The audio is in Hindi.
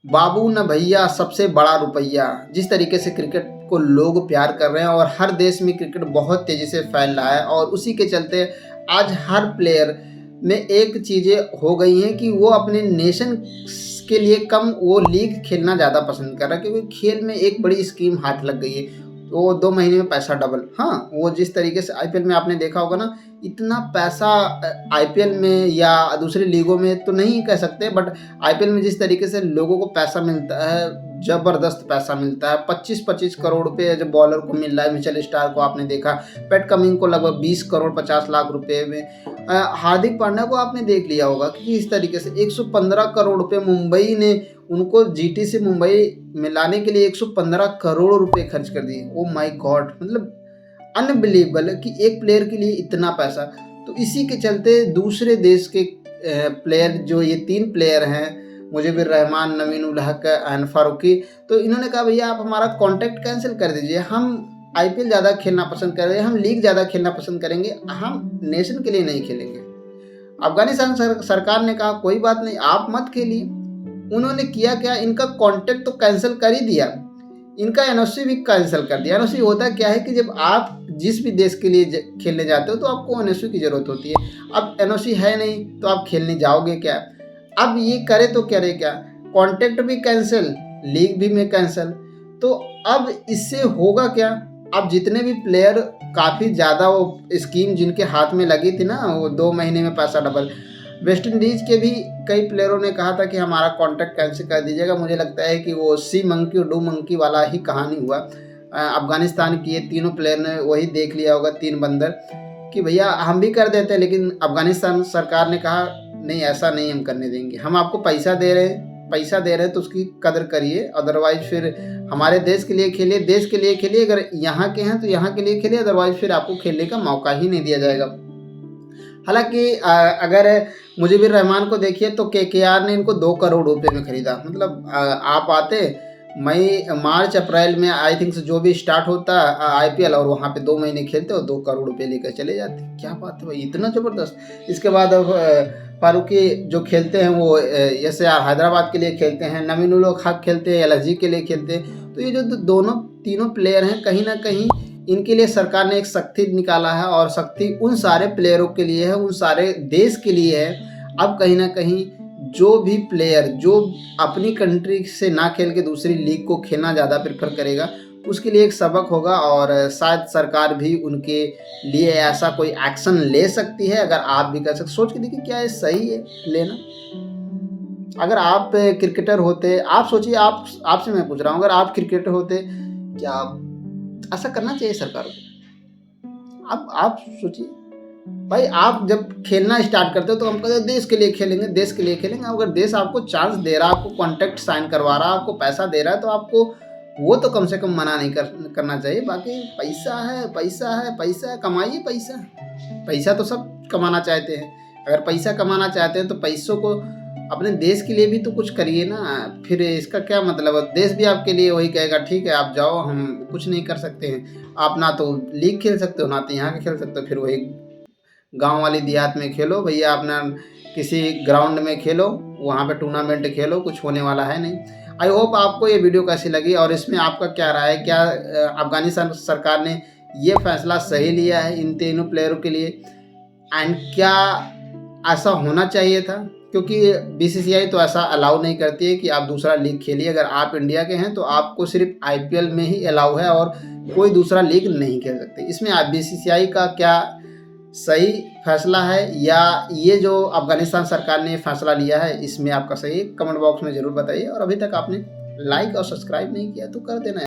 बाबू न भैया सबसे बड़ा रुपया, जिस तरीके से क्रिकेट को लोग प्यार कर रहे हैं और हर देश में क्रिकेट बहुत तेज़ी से फैल रहा है और उसी के चलते आज हर प्लेयर में एक चीज़ें हो गई हैं कि वो अपने नेशन के लिए कम वो लीग खेलना ज़्यादा पसंद कर रहा है, क्योंकि खेल में एक बड़ी स्कीम हाथ लग गई है। वो 2 महीने में पैसा डबल। हाँ, वो जिस तरीके से आईपीएल में आपने देखा होगा ना, इतना पैसा आईपीएल में या दूसरी लीगों में तो नहीं कह सकते, बट आईपीएल में जिस तरीके से लोगों को पैसा मिलता है, ज़बरदस्त पैसा मिलता है। 25-25 करोड़ रुपए जो बॉलर को मिल रहा है, मिचेल स्टार्क को आपने देखा, पैट कमिंस को लगभग 20 करोड़ 50 लाख रुपए में। हार्दिक पांड्या को आपने देख लिया होगा कि इस तरीके से 115 करोड़ रुपए मुंबई ने उनको जीटी से मुंबई में लाने के लिए 115 करोड़ रुपए खर्च कर दिए। ओ माय गॉड, मतलब अनबिलीवेबल कि एक प्लेयर के लिए इतना पैसा। तो इसी के चलते दूसरे देश के प्लेयर, जो ये 3 प्लेयर हैं, मुजीबुर रहमान, नवीन उल हक एंड फारूकी, तो इन्होंने कहा भैया आप हमारा कॉन्ट्रैक्ट कैंसिल कर दीजिए, हम आईपीएल ज़्यादा खेलना पसंद कर रहे हैं, हम लीग ज़्यादा खेलना पसंद करेंगे, हम नेशन के लिए नहीं खेलेंगे। अफगानिस्तान सरकार ने कहा कोई बात नहीं, आप मत खेलिए। उन्होंने किया क्या, इनका कॉन्ट्रैक्ट तो कैंसिल कर ही दिया, इनका एनओसी भी कैंसिल कर दिया। एनओसी होता क्या है कि जब आप जिस भी देश के लिए खेलने जाते हो तो आपको एनओसी की ज़रूरत होती है। अब एनओसी है नहीं तो आप खेलने जाओगे क्या? अब ये करे तो करे क्या, कॉन्ट्रैक्ट भी कैंसिल, लीग भी में कैंसिल। तो अब इससे होगा क्या, अब जितने भी प्लेयर काफ़ी ज़्यादा वो स्कीम जिनके हाथ में लगी थी ना, वो 2 महीने में पैसा डबल, वेस्ट इंडीज़ के भी कई प्लेयरों ने कहा था कि हमारा कॉन्ट्रैक्ट कैंसिल कर दीजिएगा। मुझे लगता है कि वो सी मंकी और डू मंकी वाला ही कहानी हुआ। अफगानिस्तान की ये तीनों प्लेयर ने वही देख लिया होगा, 3 बंदर, कि भैया हम भी कर देते हैं, लेकिन अफगानिस्तान सरकार ने कहा नहीं, ऐसा नहीं हम करने देंगे, हम आपको पैसा दे रहे हैं तो उसकी कदर करिए, अदरवाइज फिर हमारे देश के लिए खेलिए, देश के लिए खेलिए, अगर यहाँ के हैं तो यहाँ के लिए खेलिए, अदरवाइज फिर आपको खेलने का मौका ही नहीं दिया जाएगा। हालांकि अगर मुजीबुर रहमान को देखिए तो केकेआर ने इनको 2 करोड़ रुपए में खरीदा। मतलब आप आते मई मार्च अप्रैल में आई थिंक जो भी स्टार्ट होता आईपीएल, और वहाँ पे 2 महीने खेलते और 2 करोड़ रुपए लेकर चले जाते। क्या बात है भाई, इतना ज़बरदस्त। इसके बाद अब फारूकी जो खेलते हैं वो एसआर हैदराबाद के लिए खेलते हैं, नवीन उल हक खेलते हैं एलएसजी के लिए खेलते हैं। तो ये जो तीनों प्लेयर हैं, कहीं ना कहीं इनके लिए सरकार ने एक शक्ति निकाला है, और शक्ति उन सारे प्लेयरों के लिए है, उन सारे देश के लिए है। अब कहीं ना कहीं जो भी प्लेयर जो अपनी कंट्री से ना खेल के दूसरी लीग को खेलना ज़्यादा प्रेफर करेगा, उसके लिए एक सबक होगा, और शायद सरकार भी उनके लिए ऐसा कोई एक्शन ले सकती है। अगर आप भी कर सकते, सोच के देखिए क्या ये सही है लेना? अगर आप क्रिकेटर होते, आप सोचिए, आपसे मैं पूछ रहा हूँ, अगर आप क्रिकेटर होते, क्या ऐसा करना चाहिए सरकार को? अब आप सोचिए भाई, आप जब खेलना स्टार्ट करते हो तो हम कहते हैं देश के लिए खेलेंगे, देश के लिए खेलेंगे। अगर देश आपको चांस दे रहा है, आपको कॉन्ट्रैक्ट साइन करवा रहा है, आपको पैसा दे रहा है, तो आपको वो तो कम से कम मना नहीं करना चाहिए। बाकी पैसा है, पैसा है, पैसा है, कमाइए पैसा। पैसा तो सब कमाना चाहते हैं। अगर पैसा कमाना चाहते हैं तो पैसों को अपने देश के लिए भी तो कुछ करिए ना। फिर इसका क्या मतलब है, देश भी आपके लिए वही कहेगा ठीक है आप जाओ, हम कुछ नहीं कर सकते हैं। आप ना तो लीग खेल सकते हो, ना तो यहाँ के खेल सकते हो, फिर वही गांव वाली देहात में खेलो भैया, अपना किसी ग्राउंड में खेलो, वहाँ पे टूर्नामेंट खेलो, कुछ होने वाला है नहीं। आई होप आपको ये वीडियो कैसी लगी और इसमें आपका क्या राय है? क्या अफगानिस्तान सरकार ने ये फैसला सही लिया है इन तीनों प्लेयरों के लिए, एंड क्या ऐसा होना चाहिए था? क्योंकि बीसीसीआई तो ऐसा अलाउ नहीं करती है कि आप दूसरा लीग खेलिए। अगर आप इंडिया के हैं तो आपको सिर्फ आईपीएल में ही अलाउ है और कोई दूसरा लीग नहीं खेल सकते। इसमें आप बीसीसीआई का क्या सही फैसला है, या ये जो अफगानिस्तान सरकार ने फैसला लिया है, इसमें आपका सही कमेंट बॉक्स में ज़रूर बताइए। और अभी तक आपने लाइक और सब्सक्राइब नहीं किया तो कर देना है।